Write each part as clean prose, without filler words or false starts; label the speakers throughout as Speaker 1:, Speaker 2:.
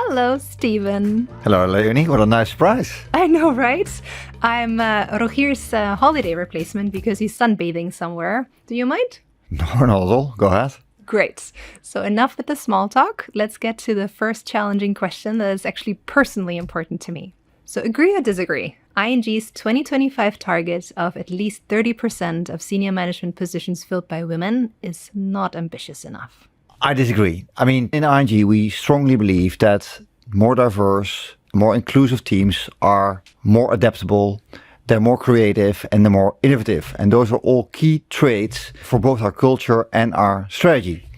Speaker 1: Hello, Steven.
Speaker 2: Hello, Leonie. What a nice surprise.
Speaker 1: I know, right? I'm Rogier's holiday replacement because he's sunbathing somewhere. Do you mind?
Speaker 2: No, not at all. Go ahead.
Speaker 1: Great. So enough with the small talk. Let's get to the first challenging question that is actually personally important to me. So agree or disagree? ING's 2025 target of at least 30% of senior management positions filled by women is not ambitious enough.
Speaker 2: I disagree. I mean, in ING, we strongly believe that more diverse, more inclusive teams are more adaptable, they're more creative, and they're more innovative. And those are all key traits for both our culture and our strategy.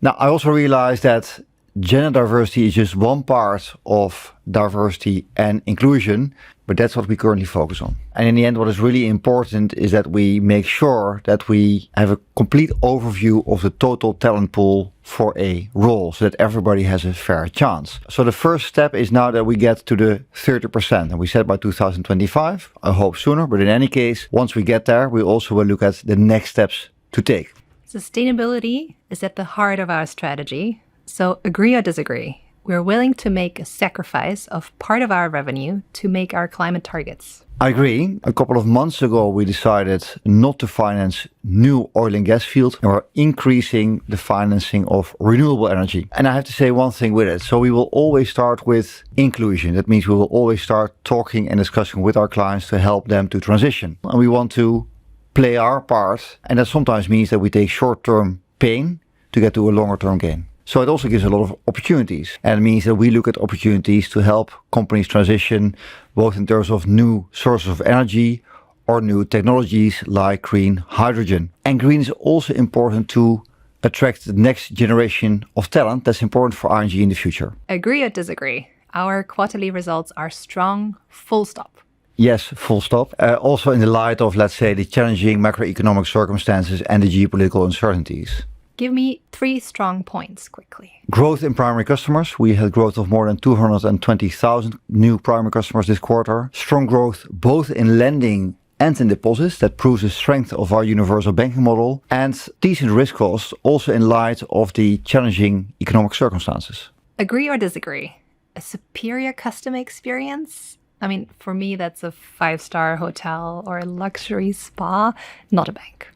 Speaker 2: Now, I also realize that gender diversity is just one part of diversity and inclusion, but that's what we currently focus on. And in the end, what is really important is that we make sure that we have a complete overview of the total talent pool for a role so that everybody has a fair chance. So the first step is now that we get to the 30%. And we said by 2025, I hope sooner, but in any case, once we get there, we also will look at the next steps to take.
Speaker 1: Sustainability is at the heart of our strategy. So agree or disagree? We're willing to make a sacrifice of part of our revenue to make our climate targets.
Speaker 2: I agree. A couple of months ago, we decided not to finance new oil and gas fields, and we're increasing the financing of renewable energy. And I have to say one thing with it. So we will always start with inclusion. That means we will always start talking and discussing with our clients to help them to transition. And we want to play our part. And that sometimes means that we take short-term pain to get to a longer-term gain. So it also gives a lot of opportunities, and it means that we look at opportunities to help companies transition both in terms of new sources of energy or new technologies like green hydrogen. And green is also important to attract the next generation of talent that's important for ING in the future.
Speaker 1: Agree or disagree? Our quarterly results are strong, full stop.
Speaker 2: Yes, full stop. Also in the light of, let's say, the challenging macroeconomic circumstances and the geopolitical uncertainties.
Speaker 1: Give me 3 strong points quickly.
Speaker 2: Growth in primary customers. We had growth of more than 220,000 new primary customers this quarter. Strong growth both in lending and in deposits. That proves the strength of our universal banking model. And decent risk costs also in light of the challenging economic circumstances.
Speaker 1: Agree or disagree? A superior customer experience? I mean, for me, that's a 5-star hotel or a luxury spa, not a bank.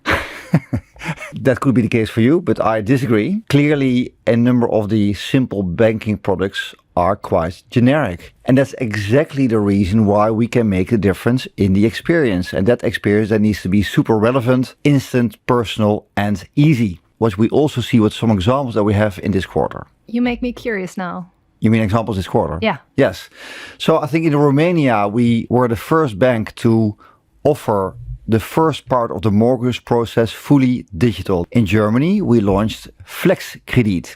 Speaker 2: That could be the case for you, but I disagree. Clearly, a number of the simple banking products are quite generic. And that's exactly the reason why we can make a difference in the experience. And that experience that needs to be super relevant, instant, personal, and easy. What we also see with some examples that we have in this quarter.
Speaker 1: You make me curious now.
Speaker 2: You mean examples this quarter?
Speaker 1: Yeah.
Speaker 2: Yes. So I think in Romania, we were the first bank to offer the first part of the mortgage process fully digital. In Germany, we launched Flex Credit.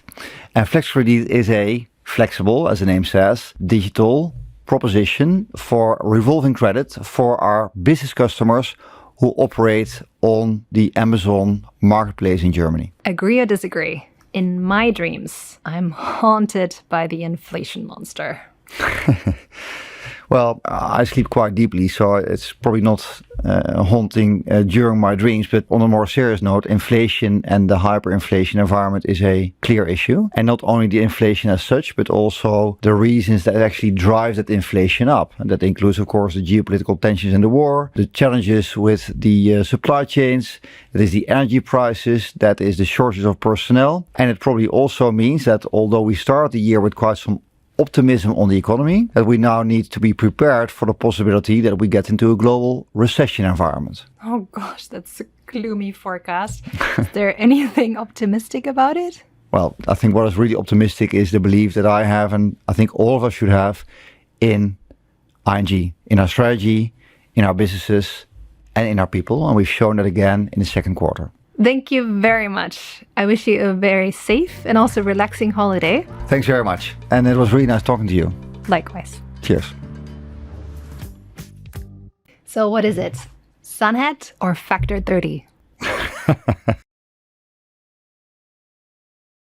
Speaker 2: And Flex Credit is a flexible, as the name says, digital proposition for revolving credit for our business customers who operate on the Amazon marketplace in Germany.
Speaker 1: Agree or disagree? In my dreams, I'm haunted by the inflation monster.
Speaker 2: Well, I sleep quite deeply, so it's probably not haunting during my dreams. But on a more serious note, inflation and the hyperinflation environment is a clear issue. And not only the inflation as such, but also the reasons that actually drive that inflation up. And that includes, of course, the geopolitical tensions in the war, the challenges with the supply chains, that is the energy prices, that is the shortage of personnel. And it probably also means that although we start the year with quite some optimism on the economy, that we now need to be prepared for the possibility that we get into a global recession environment.
Speaker 1: Oh gosh, that's a gloomy forecast. Is there anything optimistic about it?
Speaker 2: Well, I think what is really optimistic is the belief that I have, and I think all of us should have, in ING, in our strategy, in our businesses, and in our people. And we've shown that again in the second quarter.
Speaker 1: Thank you very much. I wish you a very safe and also relaxing holiday.
Speaker 2: Thanks very much. And it was really nice talking to you.
Speaker 1: Likewise.
Speaker 2: Cheers.
Speaker 1: So what is it? Sun hat or factor 30?